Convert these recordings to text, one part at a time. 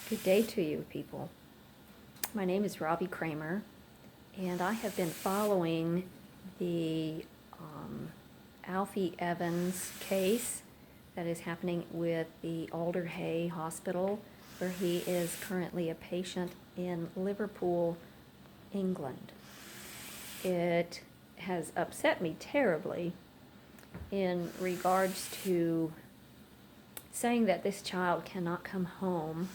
Good day to you, people. My name is Robbie Kramer, and I have been following the Alfie Evans case that is happening with the Alder Hey Hospital, where he is currently a patient in Liverpool, England. It has upset me terribly in regards to saying that this child cannot come home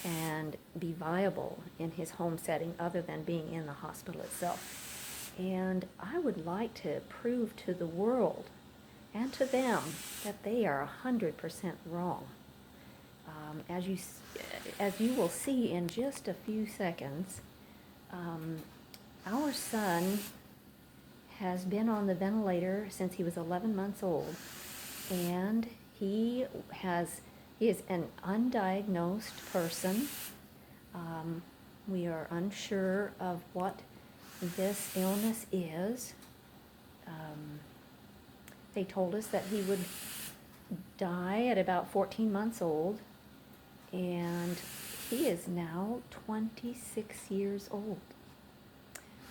and be viable in his home setting other than being in the hospital itself. And I would like to prove to the world and to them that they are 100% wrong. As you will see in just a few seconds, our son has been on the ventilator since he was 11 months old, and he is an undiagnosed person. We are unsure of what this illness is. They told us that he would die at about 14 months old, and he is now 26 years old.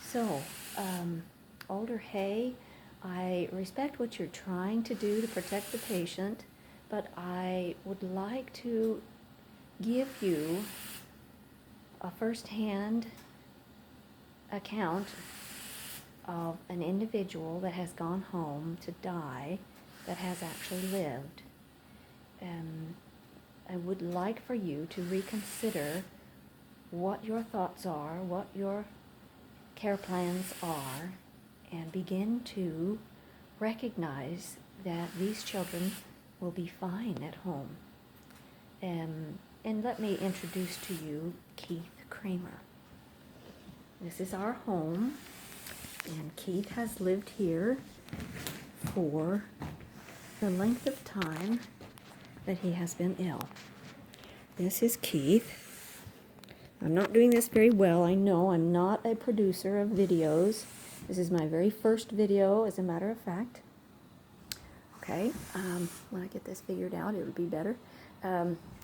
So, Alder Hey, I respect what you're trying to do to protect the patient, but I would like to give you a first-hand account of an individual that has gone home to die, that has actually lived. I would like for you to reconsider what your thoughts are, what your care plans are, and begin to recognize that these children will be fine at home. And let me introduce to you Keith Kramer. This is our home, and Keith has lived here for the length of time that he has been ill. This is Keith. I'm not doing this very well. I know I'm not a producer of videos. This is my very first video, as a matter of fact. Okay, when I get this figured out, it would be better.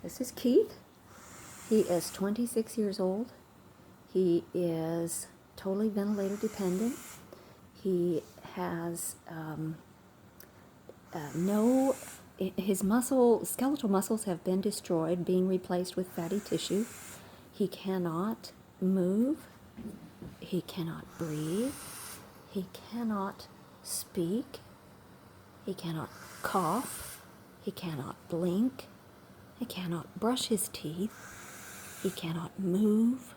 This is Keith. He is 26 years old. He is totally ventilator dependent. He has his skeletal muscles have been destroyed, being replaced with fatty tissue. He cannot move. He cannot breathe. He cannot speak. He cannot cough. He cannot blink. He cannot brush his teeth. He cannot move.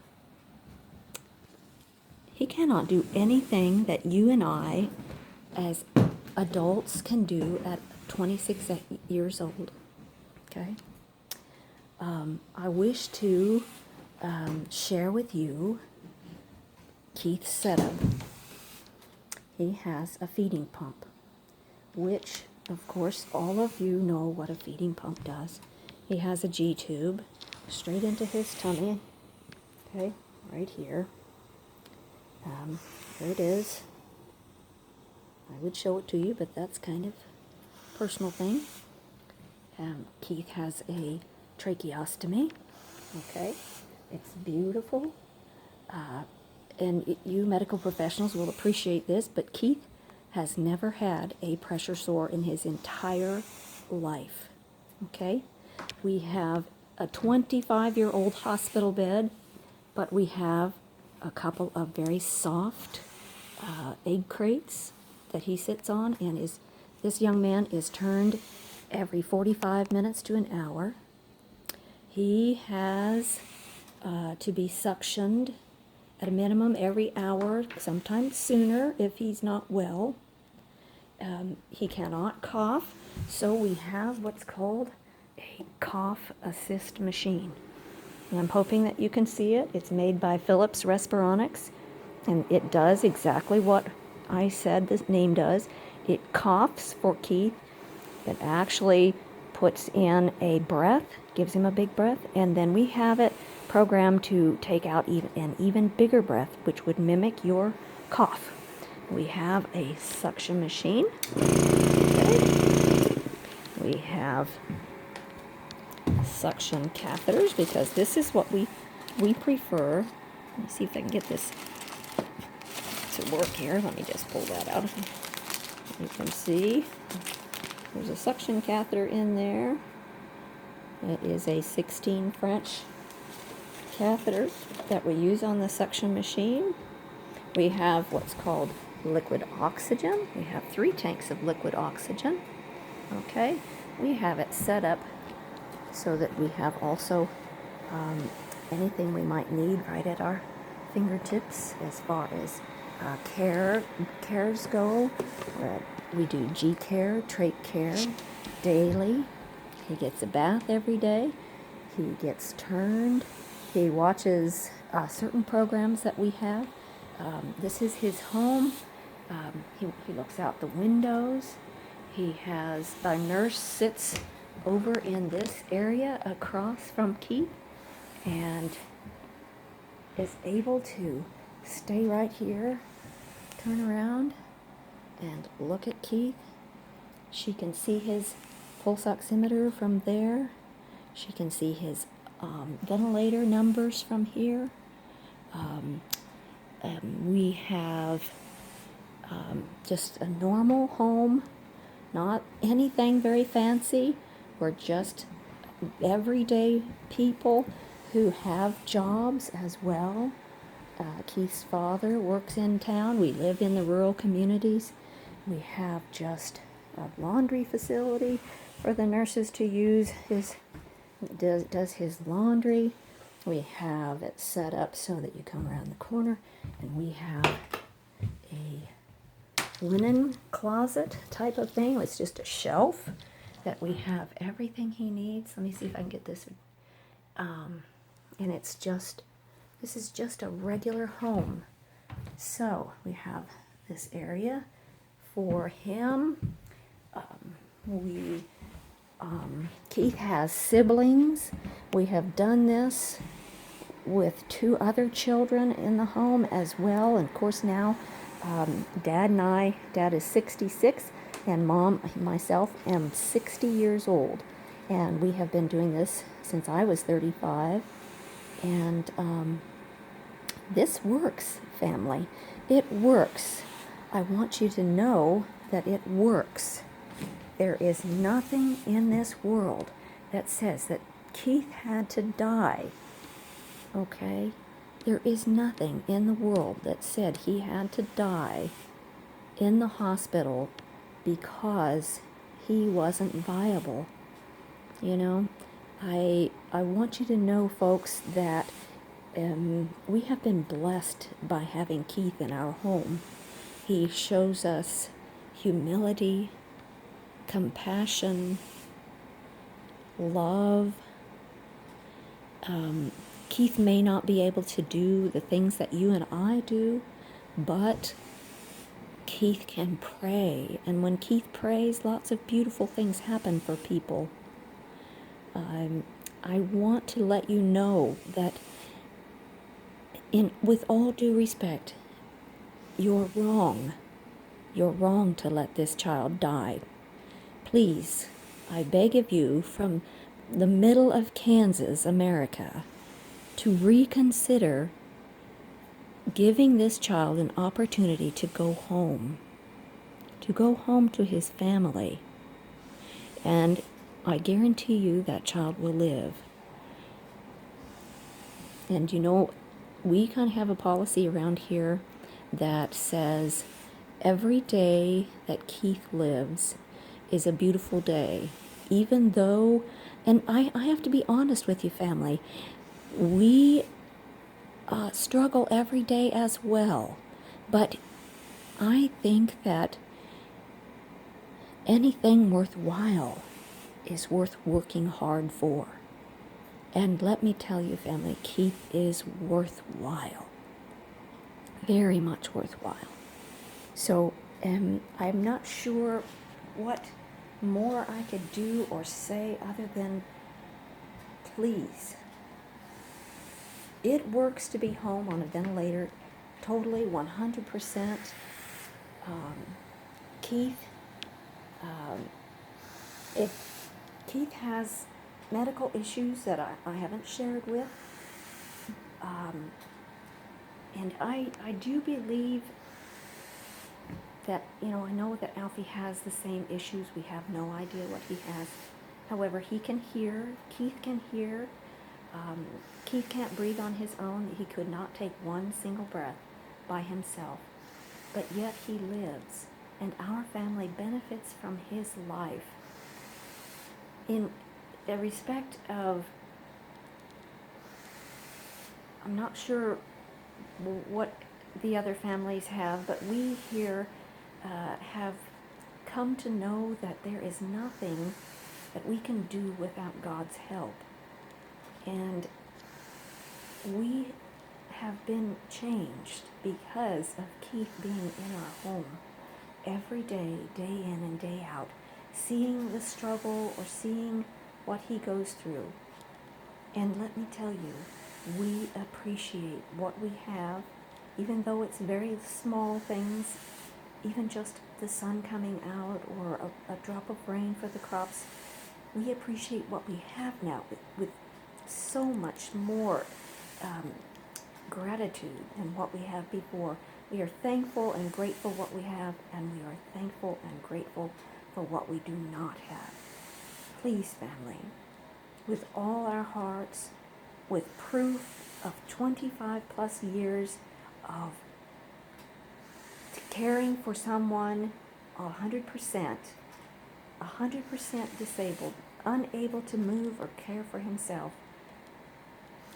He cannot do anything that you and I, as adults, can do at 26 years old. Okay? I wish to share with you Keith's setup. He has a feeding pump, which, of course, all of you know what a feeding pump does. He has a G-tube straight into his tummy, okay, right here. Here it is. I would show it to you, but that's kind of a personal thing. Keith has a tracheostomy, okay. It's beautiful. And you medical professionals will appreciate this, but Keith has never had a pressure sore in his entire life, okay? We have a 25-year-old hospital bed, but we have a couple of very soft egg crates that he sits on, and this young man is turned every 45 minutes to an hour. He has to be suctioned at a minimum every hour, sometimes sooner if he's not well. He cannot cough, so we have what's called a cough assist machine. And I'm hoping that you can see it. It's made by Philips Respironics, and it does exactly what I said the name does. It coughs for Keith. It actually puts in a breath, gives him a big breath, and then we have it programmed to take out an even bigger breath, which would mimic your cough. We have a suction machine. Okay. We have suction catheters because this is what we prefer. Let me see if I can get this to work here. Let me just pull that out. You can see there's a suction catheter in there. It is a 16 French catheter that we use on the suction machine. We have what's called liquid oxygen. We have 3 tanks of liquid oxygen. Okay, we have it set up so that we have also anything we might need right at our fingertips as far as cares go. We do G-care, trach care daily. He gets a bath every day. He gets turned. He watches certain programs that we have. This is his home. He looks out the windows. He has a nurse sits over in this area across from Keith and is able to stay right here, turn around, and look at Keith. She can see his pulse oximeter from there. She can see his ventilator numbers from here. We have just a normal home, not anything very fancy. We're just everyday people who have jobs as well. Keith's father works in town. We live in the rural communities. We have just a laundry facility for the nurses to use. Does his laundry. We have it set up so that you come around the corner, and we have a linen closet type of thing. It's just a shelf that we have everything he needs. Let me see if I can get this. And this is just a regular home. So we have this area for him. Keith has siblings. We have done this with 2 other children in the home as well. And of course now, Dad is 66, and myself am 60 years old. And we have been doing this since I was 35. And this works, family. It works. I want you to know that it works. There is nothing in this world that says that Keith had to die. Okay? There is nothing in the world that said he had to die in the hospital because he wasn't viable. You know, I want you to know, folks, that we have been blessed by having Keith in our home. He shows us humility, compassion, love. Keith may not be able to do the things that you and I do, but Keith can pray. And when Keith prays, lots of beautiful things happen for people. I want to let you know that with all due respect, you're wrong. You're wrong to let this child die. Please, I beg of you, from the middle of Kansas, America, to reconsider giving this child an opportunity to go home to his family. And I guarantee you that child will live. And you know, we kind of have a policy around here that says every day that Keith lives is a beautiful day. Even though, and I have to be honest with you, family, we struggle every day as well. But I think that anything worthwhile is worth working hard for. And let me tell you, family, Keith is worthwhile. Very much worthwhile. So I'm not sure what more I could do or say other than, please. It works to be home on a ventilator, totally 100%. Keith, if Keith has medical issues that I haven't shared with. And I do believe that, I know that Alfie has the same issues. We have no idea what he has. However, he can hear. Keith can hear. Keith can't breathe on his own. He could not take one single breath by himself. But yet he lives, and our family benefits from his life. In the respect of, I'm not sure what the other families have, but we here have come to know that there is nothing that we can do without God's help. And we have been changed because of Keith being in our home every day, day in and day out, seeing the struggle or seeing what he goes through. And let me tell you, we appreciate what we have, even though it's very small things, even just the sun coming out or a drop of rain for the crops. We appreciate what we have now with so much more gratitude than what we had before. We are thankful and grateful for what we have, and we are thankful and grateful for what we do not have. Please, family, with all our hearts, with proof of 25 plus years of caring for someone 100% disabled, unable to move or care for himself,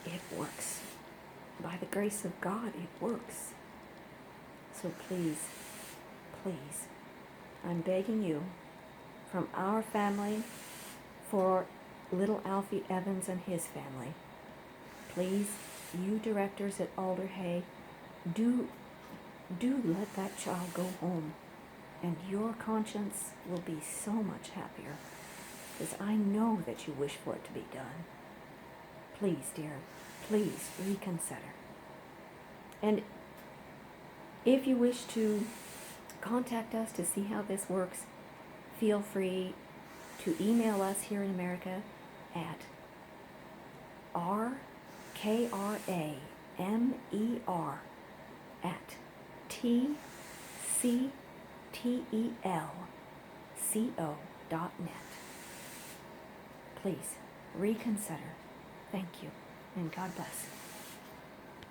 it works. By the grace of God, it works. So please, please, I'm begging you, from our family, for little Alfie Evans and his family, please, you directors at Alder Hay, do let that child go home, and your conscience will be so much happier, because I know that you wish for it to be done. Please, dear, please reconsider. And if you wish to contact us to see how this works, feel free to email us here in America at rkramer@tctelco.net. Please reconsider. Thank you, and God bless.